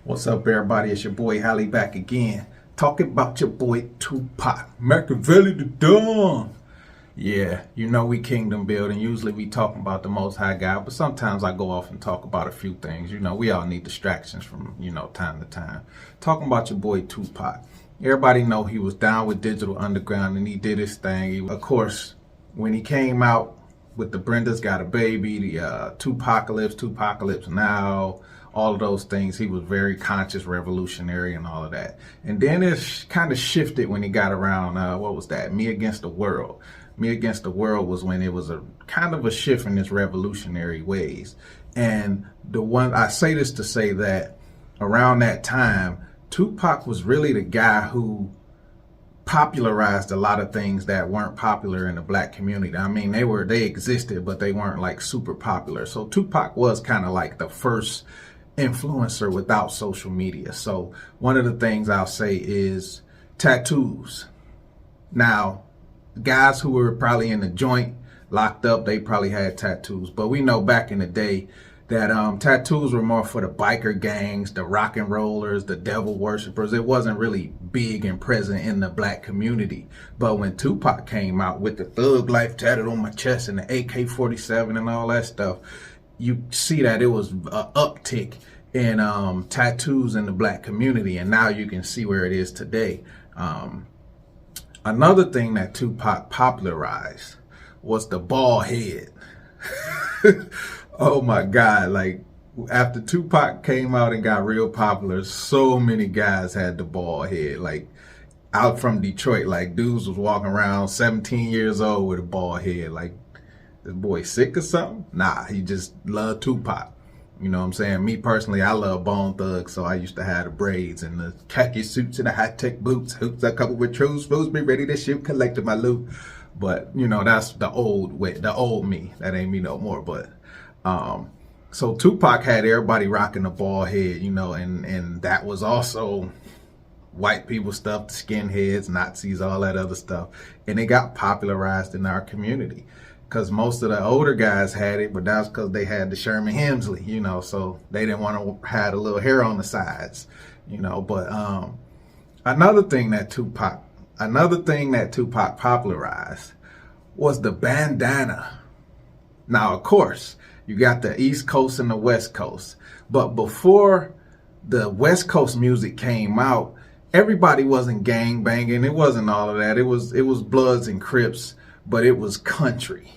What's up, everybody? It's your boy Halle back again, talking about your boy Tupac, Machiavelli the Don. Yeah, you know we kingdom building. Usually we talking about the Most High God, but sometimes I go off and talk about a few things. You know, we all need distractions from, time to time. Talking about your boy Tupac. Everybody know he was down with Digital Underground and he did his thing. Of course, when he came out with the Brenda's Got a Baby, the Tupacalypse Now, all of those things, he was very conscious, revolutionary, and all of that. And then it kind of shifted when he got around, what was that? Me Against the World. Me Against the World was when it was a kind of a shift in his revolutionary ways. And I say this to say that around that time, Tupac was really the guy who popularized a lot of things that weren't popular in the black community. I mean, they existed, but they weren't like super popular. So Tupac was kind of like the first influencer without social media. So one of the things I'll say is tattoos. Now, guys who were probably in the joint, locked up, they probably had tattoos. But we know back in the day that tattoos were more for the biker gangs, the rock and rollers, the devil worshippers. It wasn't really big and present in the black community. But when Tupac came out with the Thug Life tatted on my chest and the AK-47 and all that stuff, you see that it was an uptick in tattoos in the black community, and now you can see where it is today. Another thing that Tupac popularized was the bald head. Oh my God, like after Tupac came out and got real popular, so many guys had the bald head. Like out from Detroit, like dudes was walking around 17 years old with a bald head. Like, this boy sick or something? Nah, he just loved Tupac. You know what I'm saying? Me personally, I love Bone Thugs, so I used to have the braids and the khaki suits and the high-tech boots, hoops I couple with true spoons, be ready to shoot, collected my loot. But, that's the old way, the old me. That ain't me no more. But, so Tupac had everybody rocking the bald head, and that was also white people stuff, the skinheads, Nazis, all that other stuff. And it got popularized in our community. Because most of the older guys had it, but that's because they had the Sherman Hemsley, so they didn't want to have a little hair on the sides, But another thing that Tupac popularized was the bandana. Now, of course, you got the East Coast and the West Coast, but before the West Coast music came out, everybody wasn't gang banging. It wasn't all of that. It was Bloods and Crips, but it was country.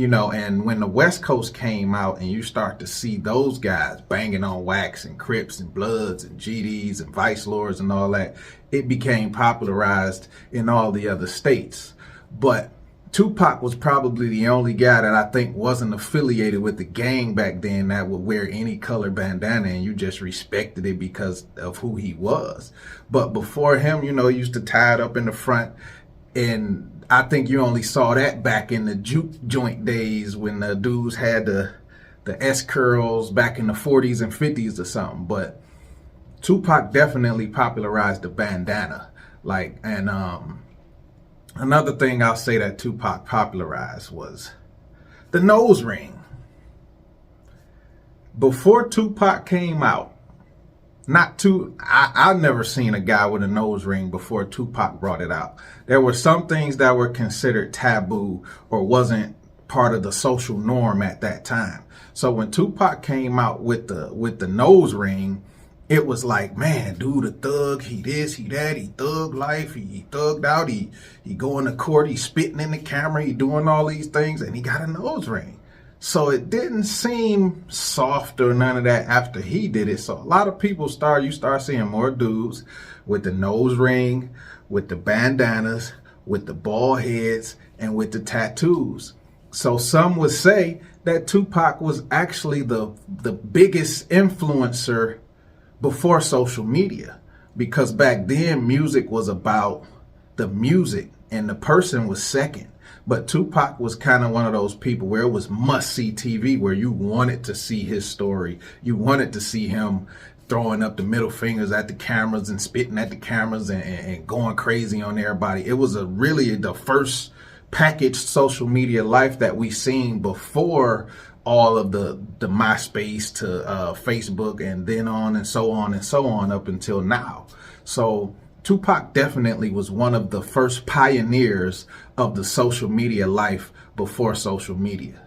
And when the West Coast came out and you start to see those guys banging on Wax and Crips and Bloods and GDs and Vice Lords and all that, it became popularized in all the other states. But Tupac was probably the only guy that I think wasn't affiliated with the gang back then that would wear any color bandana, and you just respected it because of who he was. But before him, he used to tie it up in the front, and I think you only saw that back in the juke joint days when the dudes had the S curls back in the 40s and 50s or something. But Tupac definitely popularized the bandana. Another thing I'll say that Tupac popularized was the nose ring. Before Tupac came out, I've never seen a guy with a nose ring before Tupac brought it out. There were some things that were considered taboo or wasn't part of the social norm at that time. So when Tupac came out with the nose ring, it was like, man, dude, a thug, he this, he that, he thug life, he thugged out, he going to court, he spitting in the camera, he doing all these things, and he got a nose ring. So it didn't seem soft or none of that after he did it. So a lot of people you start seeing more dudes with the nose ring, with the bandanas, with the bald heads, and with the tattoos. So some would say that Tupac was actually the biggest influencer before social media, because back then music was about the music and the person was second. But Tupac was kind of one of those people where it was must-see TV, where you wanted to see his story. You wanted to see him throwing up the middle fingers at the cameras and spitting at the cameras and going crazy on everybody. It was really the first packaged social media life that we seen before all of the MySpace to Facebook, and then on and so on and so on up until now. So Tupac definitely was one of the first pioneers of the social media life before social media.